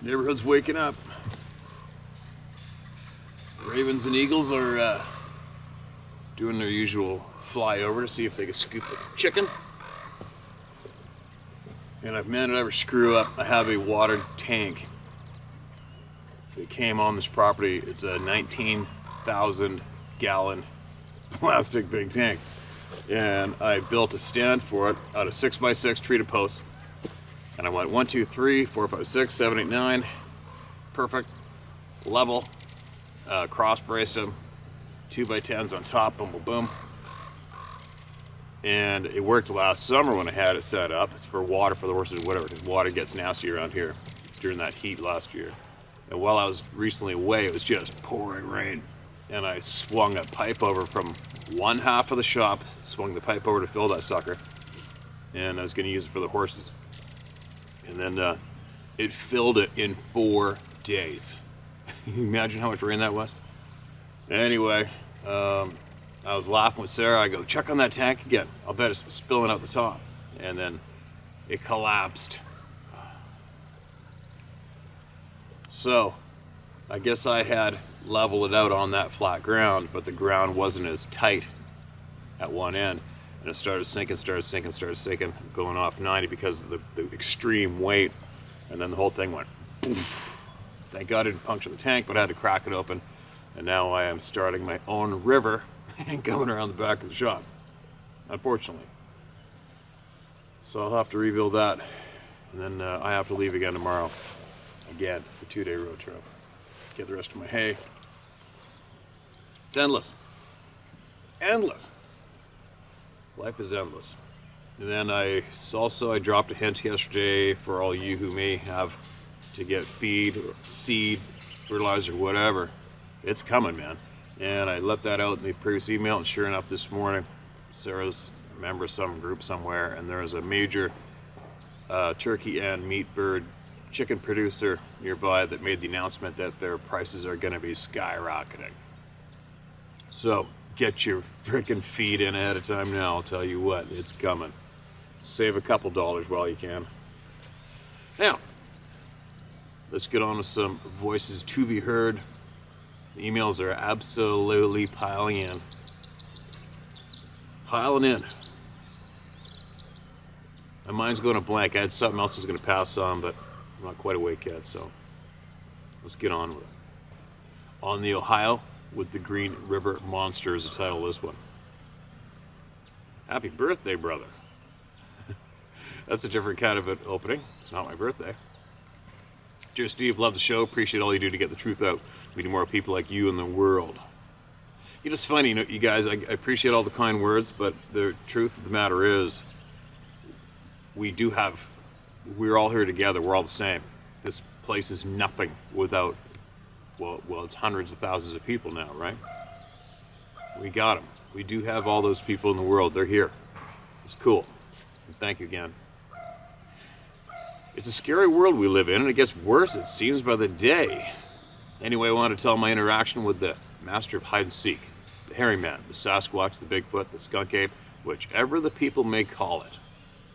Neighborhood's waking up. Ravens and Eagles are doing their usual flyover to see if they can scoop a chicken. And if man would ever screw up, I have a water tank that came on this property. It's a 19,000 gallon plastic big tank. And I built a stand for it out of 6x6 treated posts. And I went 1, 2, 3, 4, 5, 6, 7, 8, 9. Perfect. Level. Cross braced them. 2x10s on top. Boom, boom, boom. And it worked last summer when I had it set up. It's for water for the horses, whatever, because water gets nasty around here during that heat last year. And while I was recently away, it was just pouring rain. And I swung a pipe over from one half of the shop, swung the pipe over to fill that sucker. And I was going to use it for the horses. And then it filled it in 4 days. Can you imagine how much rain that was? Anyway, I was laughing with Sarah. I go, check on that tank again. I'll bet it's spilling out the top. And then it collapsed. So, I guess I had leveled it out on that flat ground, but the ground wasn't as tight at one end. And it started sinking, going off 90 because of the extreme weight. And then the whole thing went poof. Thank God it didn't puncture the tank, but I had to crack it open. And now I am starting my own river and going around the back of the shop, unfortunately. So I'll have to rebuild that. And then I have to leave again tomorrow. Again, for a 2-day road trip. Get the rest of my hay. It's endless. Endless. Life is endless. And then I dropped a hint yesterday for all you who may have to get feed, or seed, fertilizer, whatever. It's coming, man. And I let that out in the previous email, and sure enough, this morning, Sarah's a member of some group somewhere, and there is a major turkey and meat bird chicken producer nearby that made the announcement that their prices are going to be skyrocketing. So get your freaking feed in ahead of time now. I'll tell you what, it's coming. Save a couple dollars while you can. Now, let's get on with some voices to be heard. The emails are absolutely piling in. Piling in. My mind's going to blank. I had something else I was going to pass on, but I'm not quite awake yet, so let's get on with it. On the Ohio with the Green River Monster is the title of this one. Happy birthday, brother. That's a different kind of an opening. It's not my birthday. Dear Steve, love the show. Appreciate all you do to get the truth out. We need more people like you in the world. You know, it's funny, you guys, I appreciate all the kind words, but the truth of the matter is, we're all here together. We're all the same. This place is nothing without, well, it's hundreds of thousands of people now, right? We got them. We do have all those people in the world. They're here. It's cool. And thank you again. It's a scary world we live in, and it gets worse, it seems, by the day. Anyway, I want to tell my interaction with the master of hide and seek, the hairy man, the Sasquatch, the Bigfoot, the skunk ape, whichever the people may call it.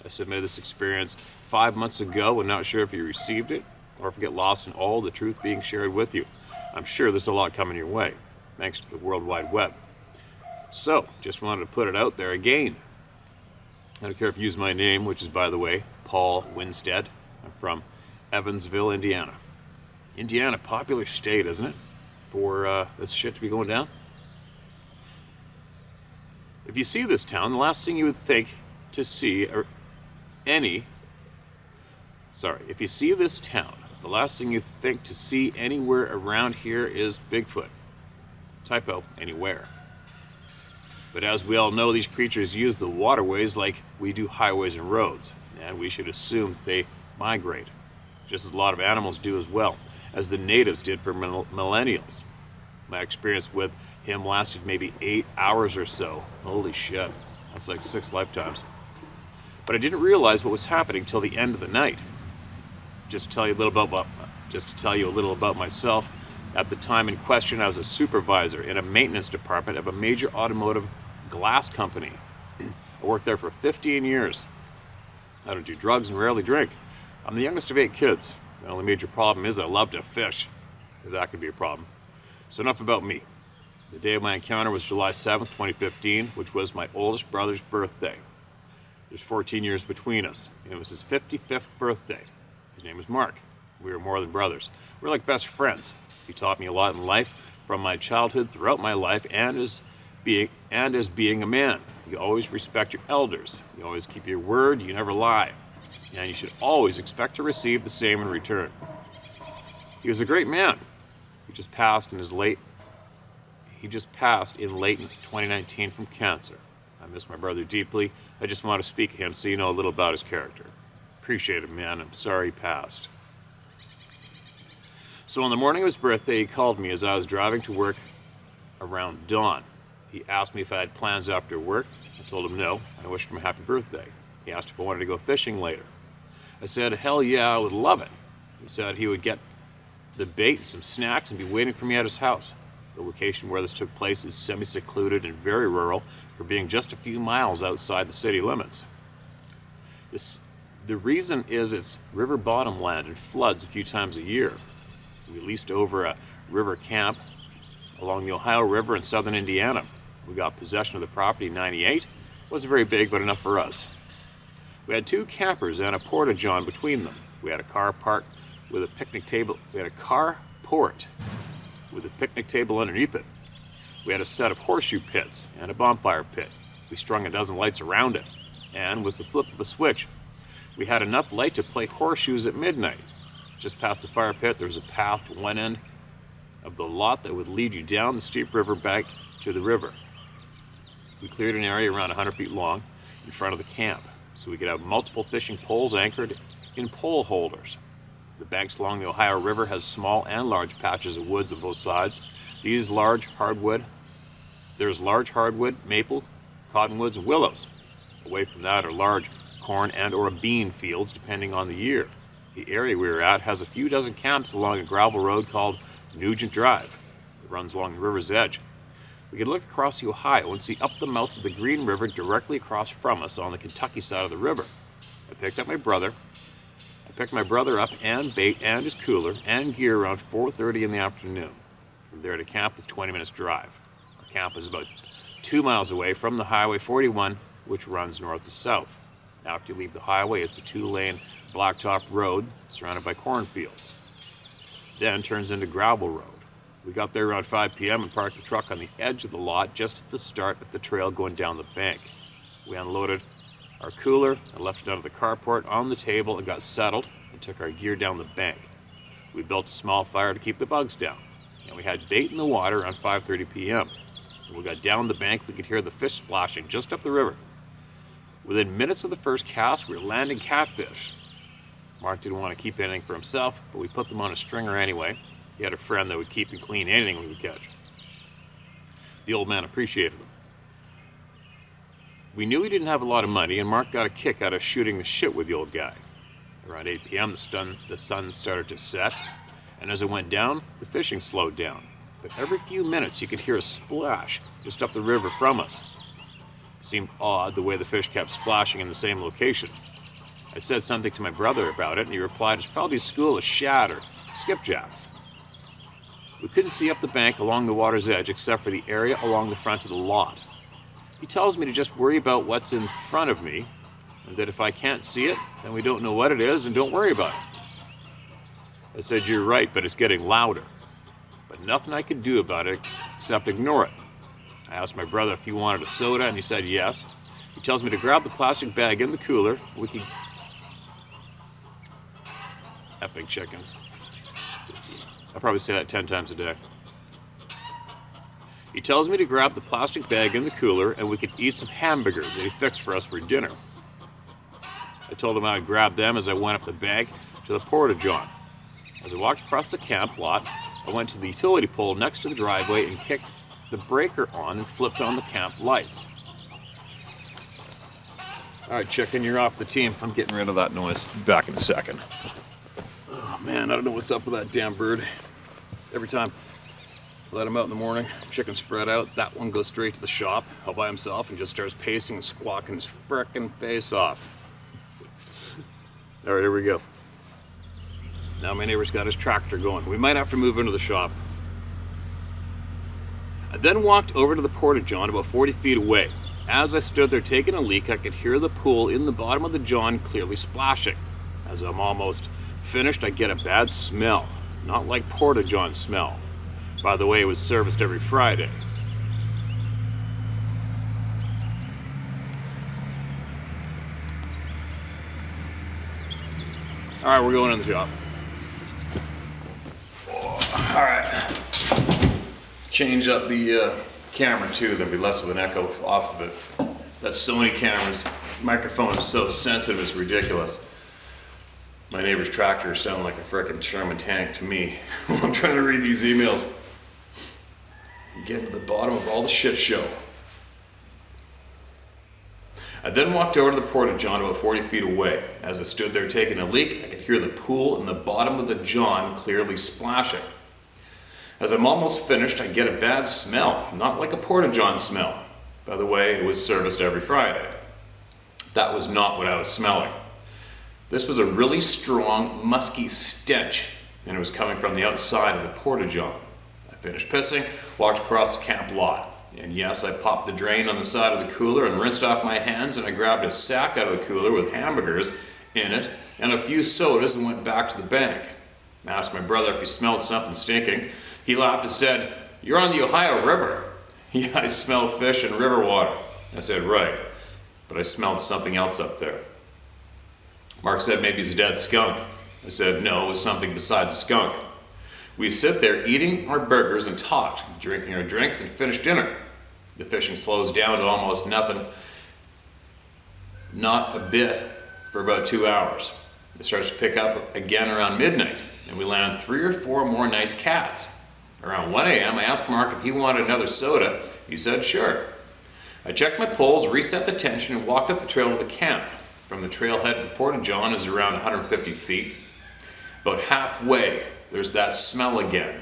I submitted this experience 5 months ago and not sure if you received it or if you get lost in all the truth being shared with you. I'm sure there's a lot coming your way, thanks to the World Wide Web. So, just wanted to put it out there again. I don't care if you use my name, which is, by the way, Paul Winstead. I'm from Evansville, Indiana. Indiana, popular state, isn't it? For this shit to be going down. If you see this town, the last thing you would think to see if you see this town, the last thing you think to see anywhere around here is Bigfoot. Typo, anywhere. But as we all know, these creatures use the waterways like we do highways and roads, and we should assume they migrate, just as a lot of animals do as well, as the natives did for millennials. My experience with him lasted maybe 8 hours or so. Holy shit, that's like 6 lifetimes. But I didn't realize what was happening till the end of the night. Just to tell you a little about myself, at the time in question, I was a supervisor in a maintenance department of a major automotive glass company. I worked there for 15 years. I don't do drugs and rarely drink. I'm the youngest of 8 kids. The only major problem is I love to fish. That could be a problem. So enough about me. The day of my encounter was July 7th, 2015, which was my oldest brother's birthday. There's 14 years between us, and it was his 55th birthday. His name was Mark. We were more than brothers. We were like best friends. He taught me a lot in life, from my childhood throughout my life, and as being a man. You always respect your elders. You always keep your word. You never lie. And you should always expect to receive the same in return. He was a great man. He just passed in late 2019 from cancer. I miss my brother deeply. I just want to speak to him so you know a little about his character. Appreciate him, man. I'm sorry he passed. So on the morning of his birthday, he called me as I was driving to work around dawn. He asked me if I had plans after work. I told him no, and I wished him a happy birthday. He asked if I wanted to go fishing later. I said, hell yeah, I would love it. He said he would get the bait and some snacks and be waiting for me at his house. The location where this took place is semi-secluded and very rural for being just a few miles outside the city limits. The reason is it's river bottom land and floods a few times a year. We leased over a river camp along the Ohio River in southern Indiana. We got possession of the property in '98. It wasn't very big, but enough for us. We had 2 campers and a porta-john between them. We had a car park with a picnic table. We had a carport with a picnic table underneath it. We had a set of horseshoe pits and a bonfire pit. We strung a dozen lights around it, and with the flip of a switch, we had enough light to play horseshoes at midnight. Just past the fire pit, there was a path to one end of the lot that would lead you down the steep river bank to the river. We cleared an area around 100 feet long in front of the camp, so we could have multiple fishing poles anchored in pole holders. The banks along the Ohio River has small and large patches of woods on both sides. There's large hardwood, maple, cottonwoods, and willows. Away from that are large corn and or bean fields, depending on the year. The area we were at has a few dozen camps along a gravel road called Nugent Drive. It runs along the river's edge. We could look across the Ohio and see up the mouth of the Green River directly across from us on the Kentucky side of the river. I picked my brother up and bait and his cooler and gear around 4:30 in the afternoon. From there to camp was 20 minutes drive. Our camp is about 2 miles away from the Highway 41, which runs north to south. After you leave the highway, it's a 2-lane blacktop road surrounded by cornfields. Then turns into gravel road. We got there around 5 p.m. and parked the truck on the edge of the lot just at the start of the trail going down the bank. We unloaded our cooler and left it out of the carport on the table and got settled and took our gear down the bank. We built a small fire to keep the bugs down, and we had bait in the water around 5:30 p.m. When we got down the bank, we could hear the fish splashing just up the river. Within minutes of the first cast, we were landing catfish. Mark didn't want to keep anything for himself, but we put them on a stringer anyway. He had a friend that would keep and clean anything we would catch. The old man appreciated them. We knew he didn't have a lot of money, and Mark got a kick out of shooting the shit with the old guy. Around 8 p.m., the sun started to set, and as it went down, the fishing slowed down. But every few minutes, you could hear a splash just up the river from us. It seemed odd the way the fish kept splashing in the same location. I said something to my brother about it, and he replied, "It's probably a school of shad or skipjacks." We couldn't see up the bank along the water's edge except for the area along the front of the lot. He tells me to just worry about what's in front of me, and that if I can't see it, then we don't know what it is and don't worry about it. I said, "You're right, but it's getting louder." But nothing I could do about it except ignore it. I asked my brother if he wanted a soda, and he said yes. He tells me to grab the plastic bag in the cooler. We could... Epic chickens. I probably say that 10 times a day. He tells me to grab the plastic bag in the cooler and we could eat some hamburgers that he fixed for us for dinner. I told him I would grab them as I went up the bank to the porta-john. As I walked across the camp lot, I went to the utility pole next to the driveway and kicked the breaker on and flipped on the camp lights. All right, chicken, you're off the team. I'm getting rid of that noise. Back in a second. Oh man, I don't know what's up with that damn bird. Every time I let him out in the morning, chicken spread out, that one goes straight to the shop all by himself and just starts pacing and squawking his frickin' face off. All right, here we go. Now my neighbor's got his tractor going. We might have to move into the shop. I then walked over to the porta-john about 40 feet away. As I stood there taking a leak, I could hear the pool in the bottom of the john clearly splashing. As I'm almost finished, I get a bad smell. Not like porta-john smell. By the way, it was serviced every Friday. Alright, we're going in the shop. Alright. Change up the camera too, there'll be less of an echo off of it. That Sony camera's microphone is so sensitive, it's ridiculous. My neighbor's tractor sounded like a frickin' Sherman tank to me while I'm trying to read these emails. Get to the bottom of all the shit show. I then walked over to the porta-john about 40 feet away. As I stood there taking a leak, I could hear the pool in the bottom of the john clearly splashing. As I'm almost finished, I get a bad smell, not like a porta-john smell. By the way, it was serviced every Friday. That was not what I was smelling. This was a really strong, musky stench, and it was coming from the outside of the porta-john. I finished pissing, walked across the camp lot. And yes, I popped the drain on the side of the cooler and rinsed off my hands, and I grabbed a sack out of the cooler with hamburgers in it and a few sodas and went back to the bank. I asked my brother if he smelled something stinking. He laughed and said, "You're on the Ohio River." "Yeah, I smell fish and river water." I said, "Right, but I smelled something else up there." Mark said maybe it's a dead skunk. I said no, it was something besides a skunk. We sit there eating our burgers and talked, drinking our drinks and finished dinner. The fishing slows down to almost nothing, not a bit, for about 2 hours. It starts to pick up again around midnight, and we land 3 or 4 more nice cats. Around 1 a.m. I asked Mark if he wanted another soda. He said sure. I checked my poles, reset the tension, and walked up the trail to the camp. From the trailhead to the porta-john is around 150 feet. About halfway, there's that smell again.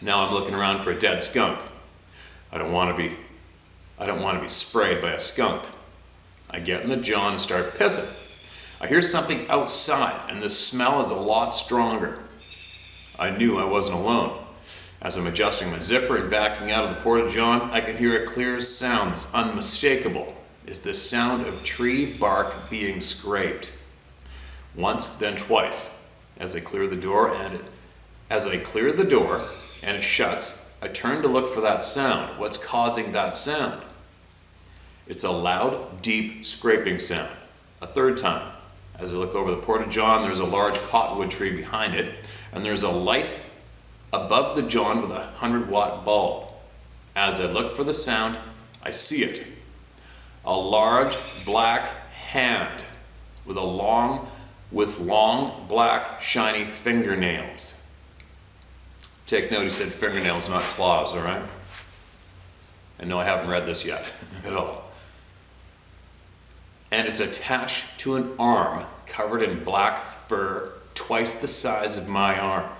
Now I'm looking around for a dead skunk. I don't want to be sprayed by a skunk. I get in the john and start pissing. I hear something outside, and the smell is a lot stronger. I knew I wasn't alone. As I'm adjusting my zipper and backing out of the porta-john, I can hear a clear sound that's unmistakable. It's the sound of tree bark being scraped. Once, then twice. As I clear the door and it shuts, I turn to look for that sound. What's causing that sound? It's a loud, deep scraping sound. A third time. As I look over the porta-john, there's a large cottonwood tree behind it, and there's a light above the john with a 100-watt bulb. As I look for the sound, I see it. A large black hand with long black shiny fingernails. Take note, he said fingernails, not claws, all right? And no, I haven't read this yet at all. And it's attached to an arm covered in black fur, twice the size of my arm.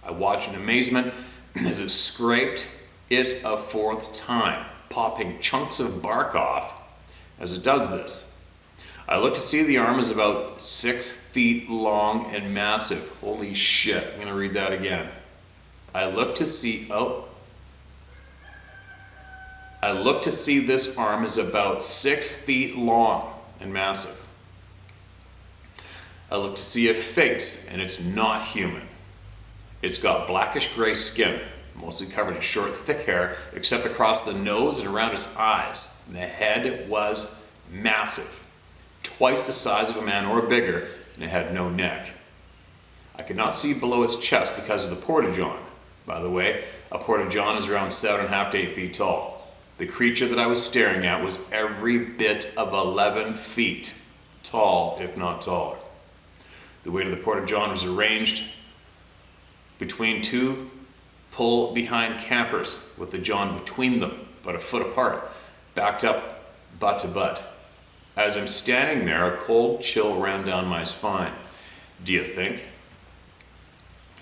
I watch in amazement as it scraped it a 4th time, popping chunks of bark off as it does this. I look to see the arm is about 6 feet long and massive. Holy shit, I'm gonna read that again. I look to see this arm is about 6 feet long and massive. I look to see a face, and it's not human. It's got blackish gray skin, mostly covered in short, thick hair, except across the nose and around its eyes. And the head was massive, twice the size of a man or bigger, and it had no neck. I could not see below its chest because of the porta-john. By the way, a porta-john is around 7.5 to 8 feet tall. The creature that I was staring at was every bit of 11 feet tall, if not taller. The weight of the porta-john was arranged between 2 pull-behind campers with the john between them, about a foot apart, backed up butt to butt. As I'm standing there, a cold chill ran down my spine. Do you think?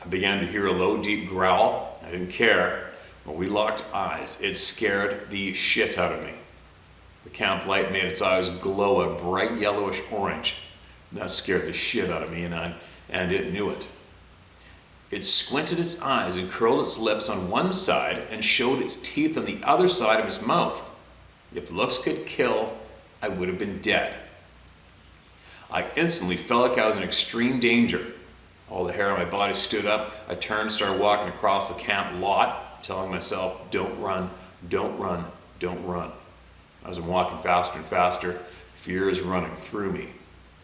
I began to hear a low, deep growl. I didn't care. When we locked eyes, it scared the shit out of me. The camp light made its eyes glow a bright yellowish orange. That scared the shit out of me, and and it knew it. It squinted its eyes and curled its lips on one side and showed its teeth on the other side of its mouth. If looks could kill, I would have been dead. I instantly felt like I was in extreme danger. All the hair on my body stood up. I turned and started walking across the camp lot, telling myself, don't run, don't run, don't run. As I'm walking faster and faster, fear is running through me.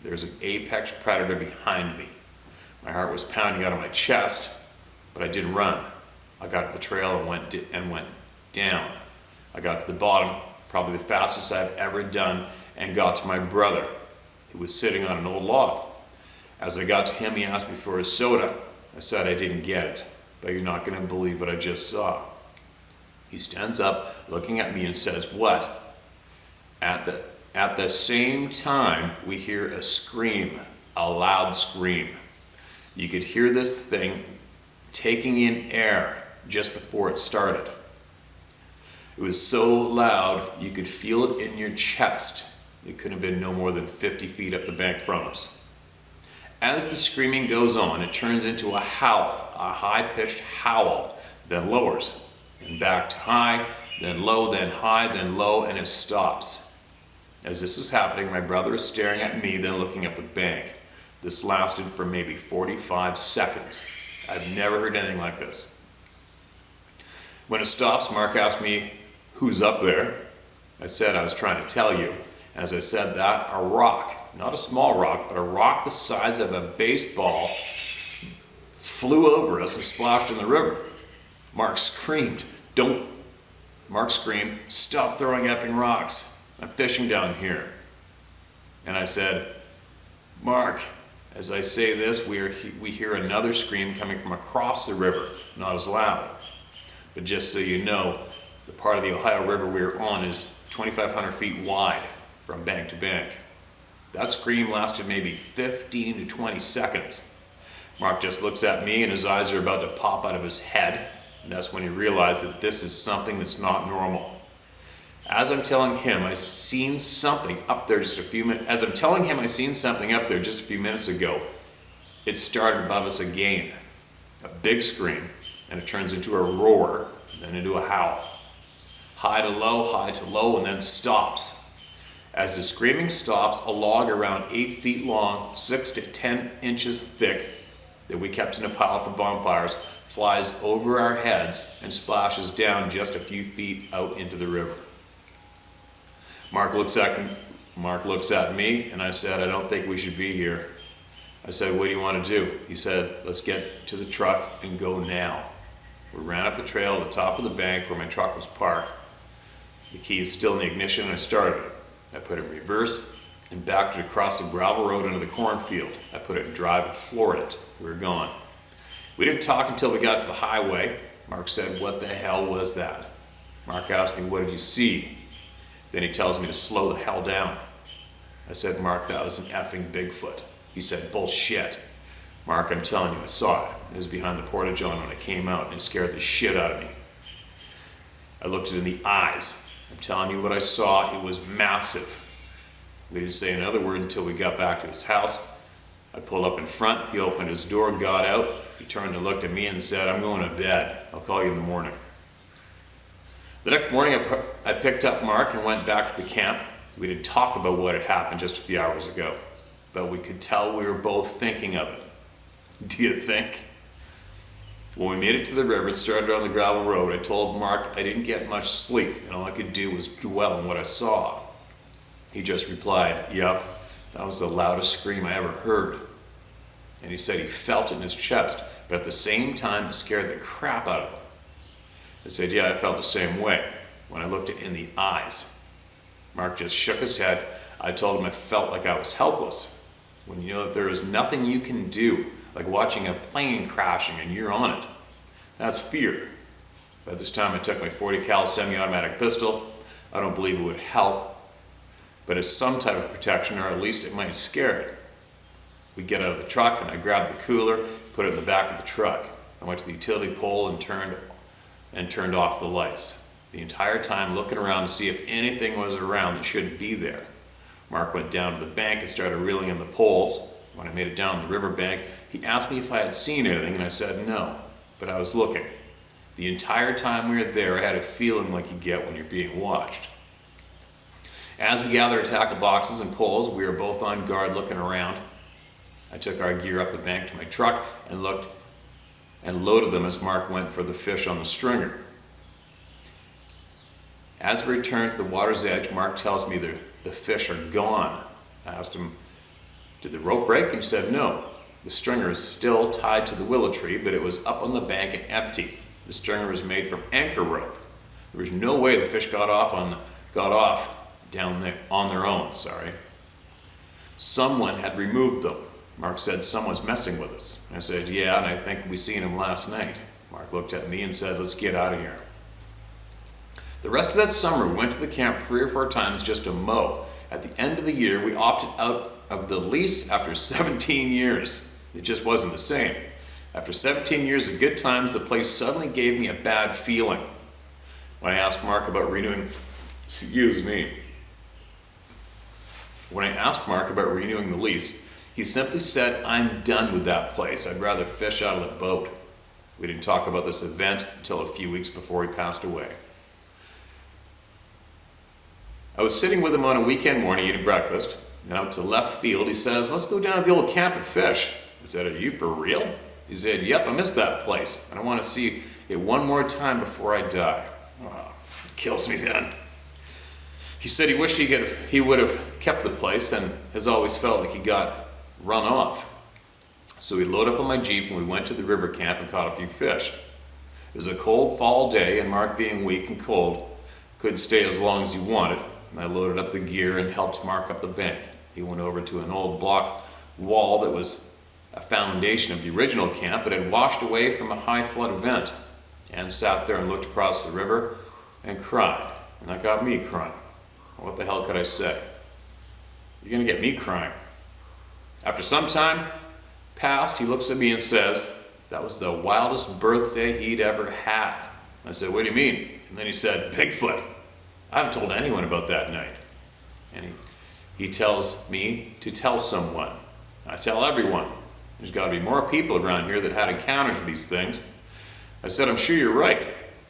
There's an apex predator behind me. My heart was pounding out of my chest, but I didn't run. I got to the trail and went down. I got to the bottom, probably the fastest I've ever done, and got to my brother, who was sitting on an old log. As I got to him, he asked me for his soda. I said I didn't get it, but you're not going to believe what I just saw. He stands up, looking at me, and says, "What?" At the same time, we hear a scream, a loud scream. You could hear this thing taking in air just before it started. It was so loud, you could feel it in your chest. It couldn't have been no more than 50 feet up the bank from us. As the screaming goes on, it turns into a howl, a high-pitched howl, then lowers, and back to high, then low, then high, then low, and it stops. As this is happening, my brother is staring at me, then looking up the bank. This lasted for maybe 45 seconds. I've never heard anything like this. When it stops, Mark asked me, "Who's up there?" I said I was trying to tell you. And as I said that, a rock, not a small rock, but a rock the size of a baseball, flew over us and splashed in the river. Mark screamed, "Stop throwing effing rocks. I'm fishing down here." And I said, "Mark," as I say this, we hear another scream coming from across the river, not as loud. But just so you know, the part of the Ohio River we're on is 2,500 feet wide from bank to bank. That scream lasted maybe 15 to 20 seconds. Mark just looks at me and his eyes are about to pop out of his head. And that's when he realized that this is something that's not normal. As I'm telling him I seen something up there just a few minutes ago, it started above us again. A big scream, and it turns into a roar, then into a howl. High to low, and then stops. As the screaming stops, a log around 8 feet long, 6 to 10 inches thick, that we kept in a pile for bonfires, flies over our heads and splashes down just a few feet out into the river. Mark looks at me, and I said, "I don't think we should be here." I said, "What do you want to do?" He said, "Let's get to the truck and go now." We ran up the trail to the top of the bank where my truck was parked. The key is still in the ignition, and I started it. I put it in reverse and backed it across the gravel road into the cornfield. I put it in drive and floored it. We were gone. We didn't talk until we got to the highway. Mark said, "What the hell was that?" Mark asked me, "What did you see?" Then he tells me to slow the hell down. I said, "Mark, that was an effing Bigfoot." He said, "Bullshit." "Mark, I'm telling you, I saw it. It was behind the porta-john when I came out, and it scared the shit out of me." I looked it in the eyes. I'm telling you what I saw. It was massive. We didn't say another word until we got back to his house. I pulled up in front. He opened his door, got out. He turned and looked at me and said, "I'm going to bed. I'll call you in the morning." The next morning, I picked up Mark and went back to the camp. We didn't talk about what had happened just a few hours ago, but we could tell we were both thinking of it. Do you think? When we made it to the river and started on the gravel road, I told Mark I didn't get much sleep and all I could do was dwell on what I saw. He just replied, "Yup, that was the loudest scream I ever heard." And he said he felt it in his chest, but at the same time it scared the crap out of him. I said, "Yeah, I felt the same way when I looked it in the eyes." Mark just shook his head. I told him I felt like I was helpless. When you know that there is nothing you can do, like watching a plane crashing and you're on it, that's fear. By this time I took my .40 cal semi-automatic pistol. I don't believe it would help, but it's some type of protection, or at least it might scare it. We get out of the truck and I grabbed the cooler, put it in the back of the truck. I went to the utility pole and turned off the lights. The entire time looking around to see if anything was around that shouldn't be there. Mark went down to the bank and started reeling in the poles. When I made it down the riverbank, he asked me if I had seen anything, and I said no, but I was looking. The entire time we were there, I had a feeling like you get when you're being watched. As we gathered our tackle boxes and poles, we were both on guard looking around. I took our gear up the bank to my truck and loaded them as Mark went for the fish on the stringer. As we returned to the water's edge, Mark tells me the fish are gone. I asked him, did the rope break? And he said no. The stringer is still tied to the willow tree, but it was up on the bank and empty. The stringer was made from anchor rope. There was no way the fish got off down there on their own. Someone had removed them. Mark said someone's messing with us. I said, yeah, and I think we seen him last night. Mark looked at me and said, let's get out of here. The rest of that summer, we went to the camp 3 or 4 times just to mow. At the end of the year, we opted out of the lease after 17 years. It just wasn't the same. After 17 years of good times, the place suddenly gave me a bad feeling. When I asked Mark about renewing the lease, he simply said, I'm done with that place. I'd rather fish out of the boat. We didn't talk about this event until a few weeks before he passed away. I was sitting with him on a weekend morning eating breakfast, and out to left field he says, let's go down to the old camp and fish. I said, are you for real? He said, yep, I miss that place, and I want to see it one more time before I die. Wow, it kills me then. He said he wished he would have kept the place and has always felt like he got run off. So we loaded up on my Jeep and we went to the river camp and caught a few fish. It was a cold fall day, and Mark, being weak and cold, couldn't stay as long as he wanted. And I loaded up the gear and helped Mark up the bank. He went over to an old block wall that was a foundation of the original camp but had washed away from a high flood event, and sat there and looked across the river and cried. And that got me crying. What the hell could I say? You're gonna get me crying. After some time passed, he looks at me and says, that was the wildest birthday he'd ever had. I said, what do you mean? And then he said, Bigfoot. I haven't told anyone about that night. And he tells me to tell someone. I tell everyone. There's got to be more people around here that had encounters with these things. I said, I'm sure you're right.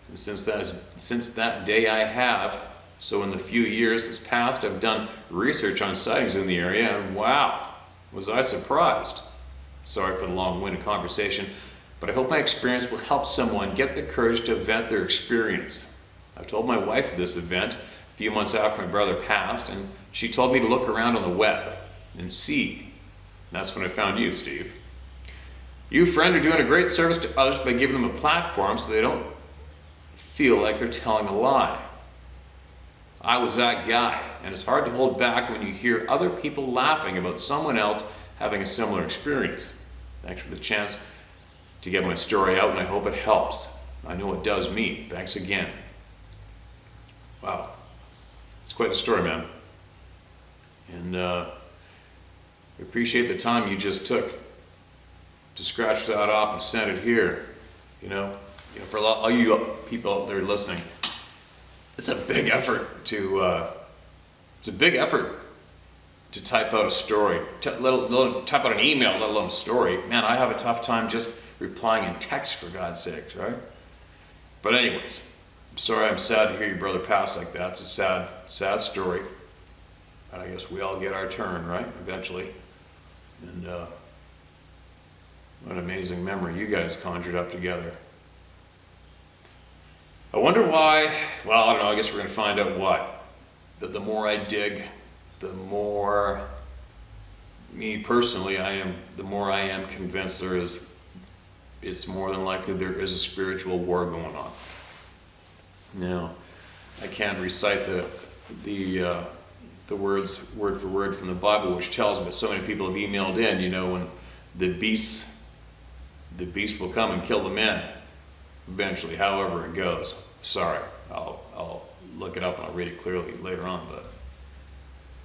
And since that day I have. So in the few years that's passed, I've done research on sightings in the area, and wow, was I surprised. Sorry for the long-winded conversation, but I hope my experience will help someone get the courage to vent their experience. I told my wife of this event a few months after my brother passed, and she told me to look around on the web and see. And that's when I found you, Steve. You, friend, are doing a great service to others by giving them a platform so they don't feel like they're telling a lie. I was that guy, and it's hard to hold back when you hear other people laughing about someone else having a similar experience. Thanks for the chance to get my story out, and I hope it helps. I know it does me. Thanks again. Wow. It's quite the story, man. And we appreciate the time you just took to scratch that off and send it here. You know, for all you people out there listening, it's a big effort to type out a story, type out an email, let alone a story. Man, I have a tough time just replying in text, for God's sakes, right? But anyways, I'm sorry, I'm sad to hear your brother pass like that. It's a sad, sad story. But I guess we all get our turn, right? Eventually. And what an amazing memory you guys conjured up together. I wonder why. Well, I don't know, I guess we're going to find out why. That the more I dig, the more, me personally, the more I am convinced it's more than likely there is a spiritual war going on. Now, I can't recite the words word for word from the Bible, which tells me, but so many people have emailed in, you know, when the beast will come and kill the man eventually, however it goes. Sorry, I'll look it up and I'll read it clearly later on, but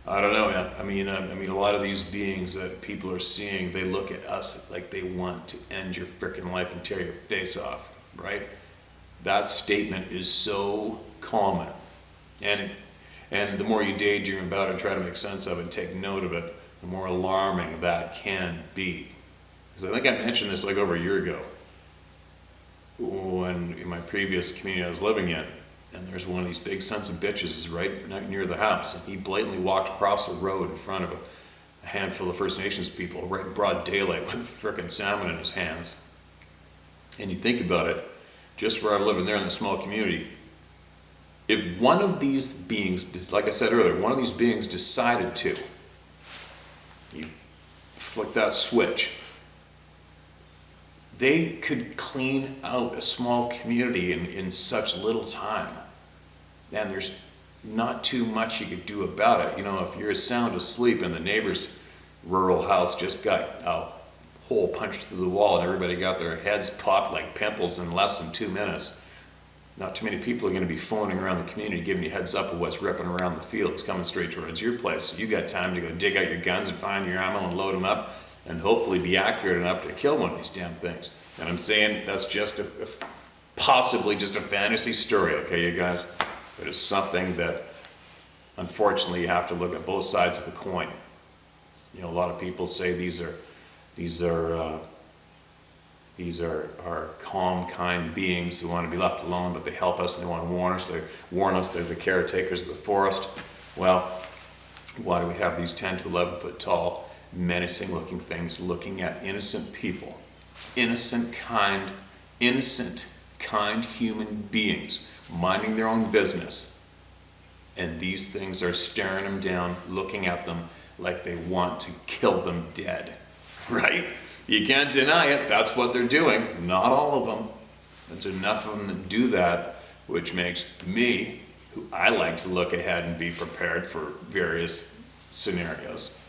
I don't know, man. I mean, a lot of these beings that people are seeing, they look at us like they want to end your freaking life and tear your face off, right? That statement is so common, and the more you daydream about it and try to make sense of it and take note of it, the more alarming that can be. Because I think I mentioned this like over a year ago, when in my previous community I was living in, and there's one of these big sons of bitches right near the house, and he blatantly walked across the road in front of a handful of First Nations people right in broad daylight with a frickin' salmon in his hands. And you think about it, just where I'm living there in the small community, if one of these beings, like I said earlier, one of these beings decided to, you flick that switch, they could clean out a small community in such little time. And there's not too much you could do about it. You know, if you're sound asleep and the neighbor's rural house just got a hole punched through the wall and everybody got their heads popped like pimples in less than 2 minutes, not too many people are going to be phoning around the community giving you heads up of what's ripping around the fields coming straight towards your place. So you got time to go dig out your guns and find your ammo and load them up and hopefully be accurate enough to kill one of these damn things. And I'm saying that's just possibly just a fantasy story, okay, you guys? But it's something that unfortunately you have to look at both sides of the coin. You know, a lot of people say these are calm, kind beings who want to be left alone, but they help us and they want to warn us. They warn us they're the caretakers of the forest. Well, why do we have these 10 to 11 foot tall, menacing looking things looking at innocent people? Innocent, kind human beings minding their own business. And these things are staring them down, looking at them like they want to kill them dead, right? You can't deny it. That's what they're doing. Not all of them. There's enough of them that do that, which makes me, who I like to look ahead and be prepared for various scenarios.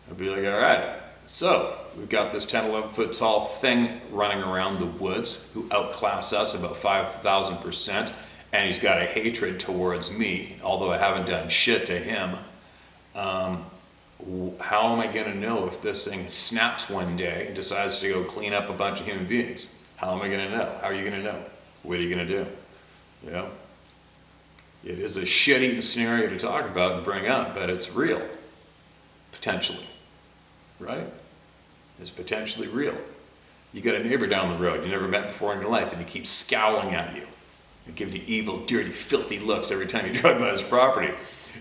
I'd be like, all right, so we've got this 10, 11 foot tall thing running around the woods who outclass us about 5,000%, and he's got a hatred towards me, although I haven't done shit to him. How am I going to know if this thing snaps one day and decides to go clean up a bunch of human beings? How am I going to know? How are you going to know? What are you going to do? You know? It is a shit-eating scenario to talk about and bring up, but it's real. Potentially. Right? It's potentially real. You got a neighbor down the road you never met before in your life, and he keeps scowling at you. He gives you evil, dirty, filthy looks every time you drive by his property.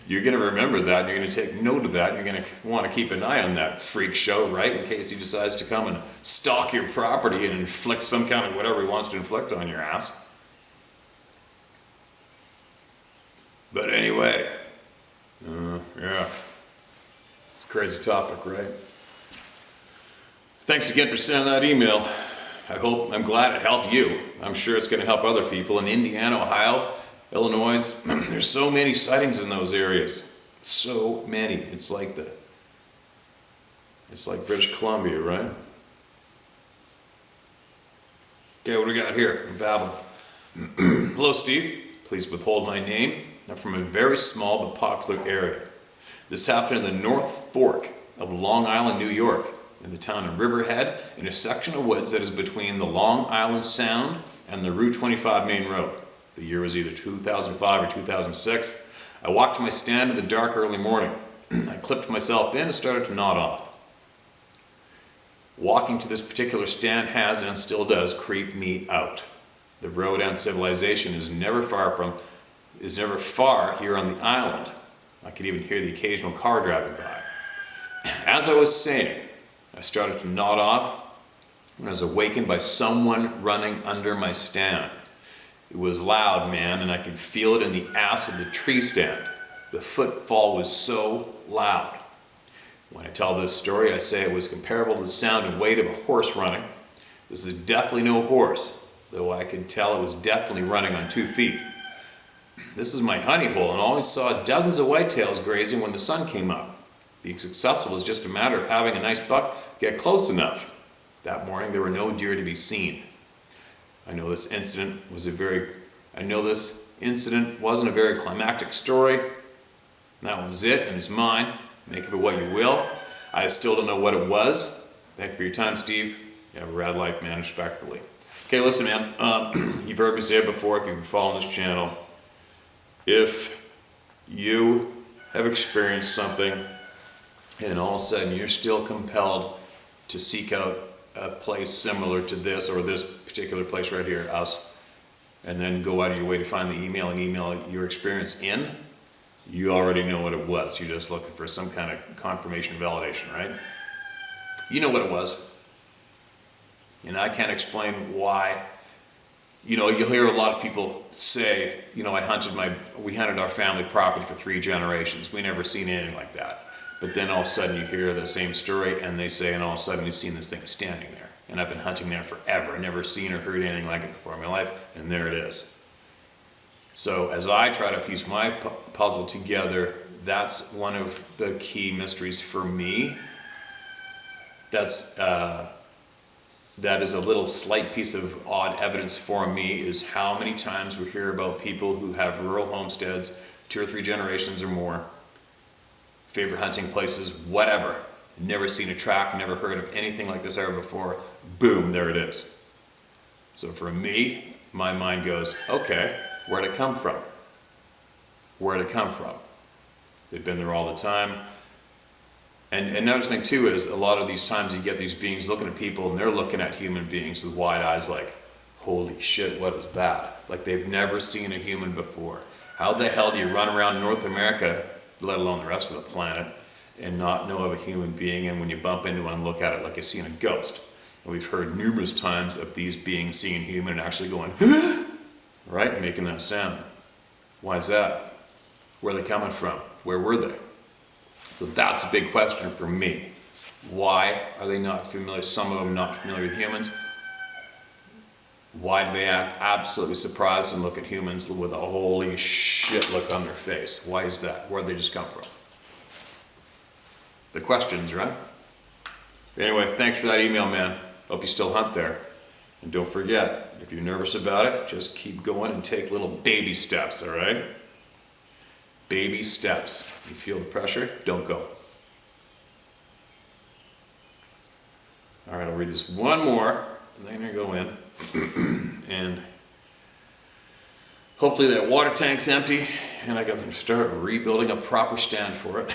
You're going to remember that, and you're going to take note of that, and you're going to want to keep an eye on that freak show, right? In case he decides to come and stalk your property and inflict some kind of whatever he wants to inflict on your ass. But anyway, yeah, it's a crazy topic, right? Thanks again for sending that email. I'm glad it helped you. I'm sure it's going to help other people in Indiana, Ohio, Illinois. There's so many sightings in those areas. So many. It's like British Columbia, right? Okay, what do we got here? Babel. Hello, Steve. Please withhold my name. I'm from a very small but popular area. This happened in the North Fork of Long Island, New York, in the town of Riverhead, in a section of woods that is between the Long Island Sound and the Route 25 main road. The year was either 2005 or 2006. I walked to my stand in the dark early morning. I clipped myself in and started to nod off. Walking to this particular stand has and still does creep me out. The road and civilization is never far here on the island. I could even hear the occasional car driving by. As I was saying, I started to nod off when I was awakened by someone running under my stand. It was loud, man, and I could feel it in the ass of the tree stand. The footfall was so loud. When I tell this story, I say it was comparable to the sound and weight of a horse running. This is definitely no horse, though I could tell it was definitely running on 2 feet. This is my honey hole, and always saw dozens of whitetails grazing when the sun came up. Being successful is just a matter of having a nice buck get close enough. That morning there were no deer to be seen. I know this incident wasn't a very climactic story. That was it, and it's mine. Make of it what you will. I still don't know what it was. Thank you for your time, Steve. You have a rad life, man, respectfully. Okay, listen, man. You've heard me say it before if you've been following this channel. If you have experienced something and all of a sudden you're still compelled to seek out a place similar to this or this particular place right here, us, and then go out of your way to find the email and email your experience in, you already know what it was. You're just looking for some kind of confirmation, validation, right? You know what it was. And I can't explain why. You know, you'll hear a lot of people say, you know, we hunted our family property for 3 generations. We never seen anything like that. But then all of a sudden you hear the same story and they say, and all of a sudden we've seen this thing standing there. And I've been hunting there forever, never seen or heard anything like it before in my life, and there it is. So as I try to piece my puzzle together, that's one of the key mysteries for me. That is a little slight piece of odd evidence for me, is how many times we hear about people who have rural homesteads, 2 or 3 generations or more, favorite hunting places, whatever. Never seen a track, never heard of anything like this ever before. Boom, there it is. So for me, my mind goes, okay, where'd it come from? Where'd it come from? They've been there all the time. And another thing too is a lot of these times you get these beings looking at people and they're looking at human beings with wide eyes like, holy shit, what is that? Like they've never seen a human before. How the hell do you run around North America, let alone the rest of the planet, and not know of a human being, and when you bump into one, look at it like you're seeing a ghost? And we've heard numerous times of these beings seeing a human and actually going, right, making that sound. Why is that? Where are they coming from? Where were they? So that's a big question for me. Why are they not familiar, some of them not familiar with humans? Why do they act absolutely surprised and look at humans with a holy shit look on their face? Why is that? Where'd they just come from? The questions, right? Anyway, thanks for that email, man. Hope you still hunt there. And don't forget, if you're nervous about it, just keep going and take little baby steps, all right? Baby steps. You feel the pressure? Don't go. All right, I'll read this one more, and then I'm gonna go in. And hopefully that water tank's empty, and I can start rebuilding a proper stand for it.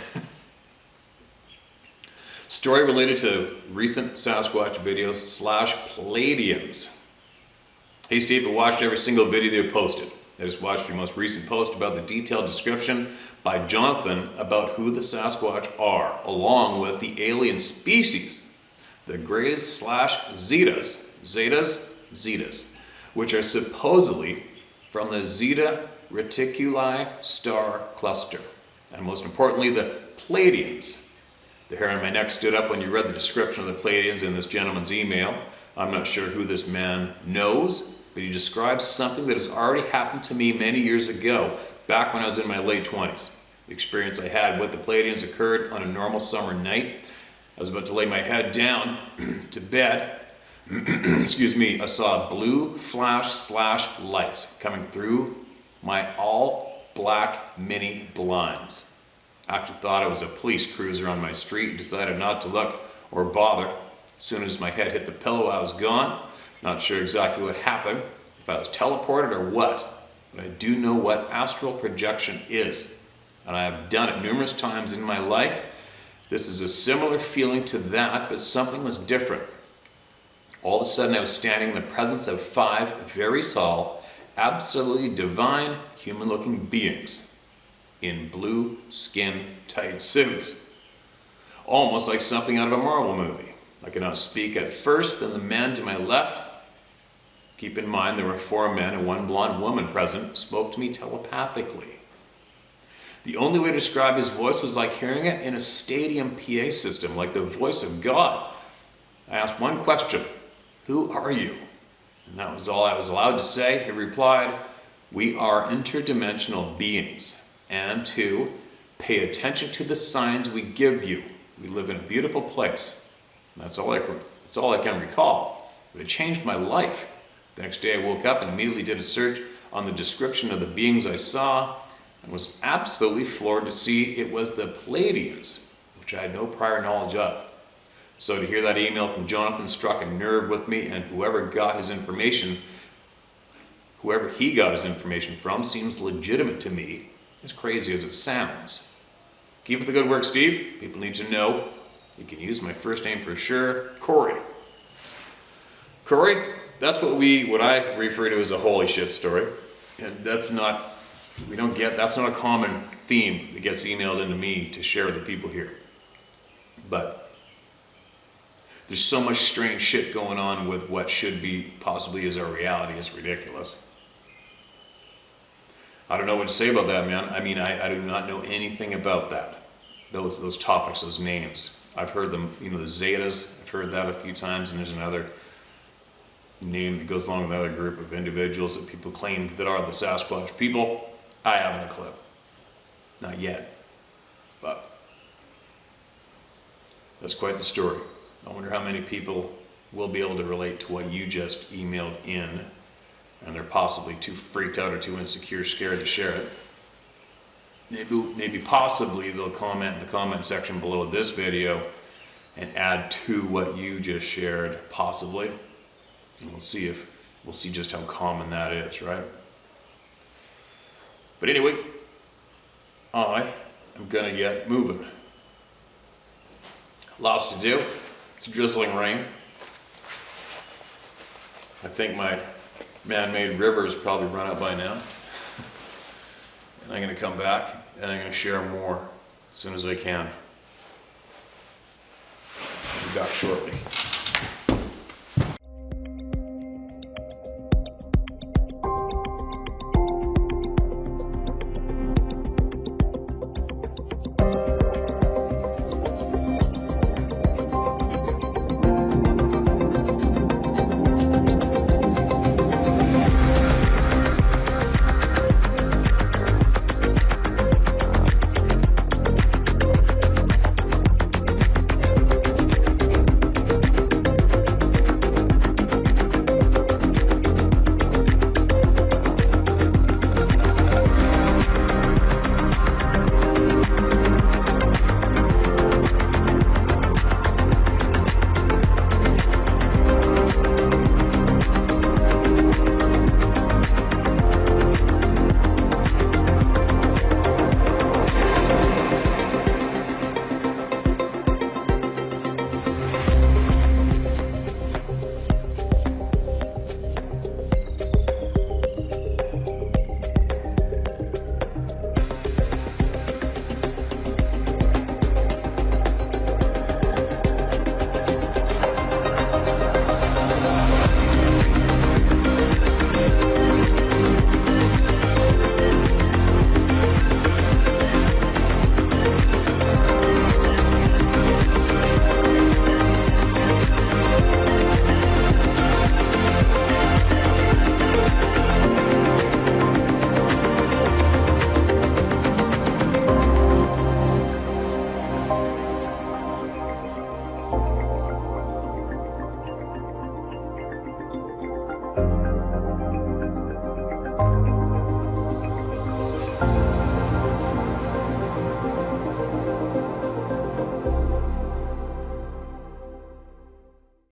Story related to recent Sasquatch videos / Pleiadians. Hey Steve, I watched every single video they posted. I just watched your most recent post about the detailed description by Jonathan about who the Sasquatch are, along with the alien species, the Greys / Zetas, which are supposedly from the Zeta Reticuli star cluster, and most importantly, the Pleiadians. The hair on my neck stood up when you read the description of the Pleiadians in this gentleman's email. I'm not sure who this man knows, but he describes something that has already happened to me many years ago, back when I was in my late 20s. The experience I had with the Pleiadians occurred on a normal summer night. I was about to lay my head down to bed. Excuse me, I saw blue flash / lights coming through my all black mini blinds. I actually thought it was a police cruiser on my street and decided not to look or bother. As soon as my head hit the pillow, I was gone. Not sure exactly what happened, if I was teleported or what, but I do know what astral projection is, and I have done it numerous times in my life. This is a similar feeling to that, but something was different. All of a sudden I was standing in the presence of 5 very tall, absolutely divine human-looking beings in blue skin tight suits, almost like something out of a Marvel movie. I could not speak at first, then the man to my left, keep in mind there were 4 men and 1 blonde woman present, spoke to me telepathically. The only way to describe his voice was like hearing it in a stadium PA system, like the voice of God. I asked one question, "Who are you?" And that was all I was allowed to say. He replied, "We are interdimensional beings. And 2, pay attention to the signs we give you. We live in a beautiful place." And that's all I can recall. But it changed my life. The next day I woke up and immediately did a search on the description of the beings I saw, and was absolutely floored to see it was the Pleiadians, which I had no prior knowledge of. So to hear that email from Jonathan struck a nerve with me, and whoever he got his information from seems legitimate to me, as crazy as it sounds. Keep up the good work, Steve. People need to know. You can use my first name for sure, Corey. Corey, that's what I refer to as a holy shit story. And that's not a common theme that gets emailed into me to share with the people here. But there's so much strange shit going on with what should be possibly is our reality. It's ridiculous. I don't know what to say about that, man. I mean, I do not know anything about that. Those topics, those names. I've heard them, the Zetas, I've heard that a few times, and there's another name that goes along with another group of individuals that people claim that are the Sasquatch people. I haven't a clue. Not yet. But that's quite the story. I wonder how many people will be able to relate to what you just emailed in, and they're possibly too freaked out or too insecure, scared to share it. Maybe possibly they'll comment in the comment section below this video and add to what you just shared, possibly. And we'll see just how common that is, right? But anyway, I am gonna get moving. Lots to do. It's drizzling rain. I think my man-made river's probably run out by now. And I'm gonna come back and I'm gonna share more as soon as I can. I'll be back shortly.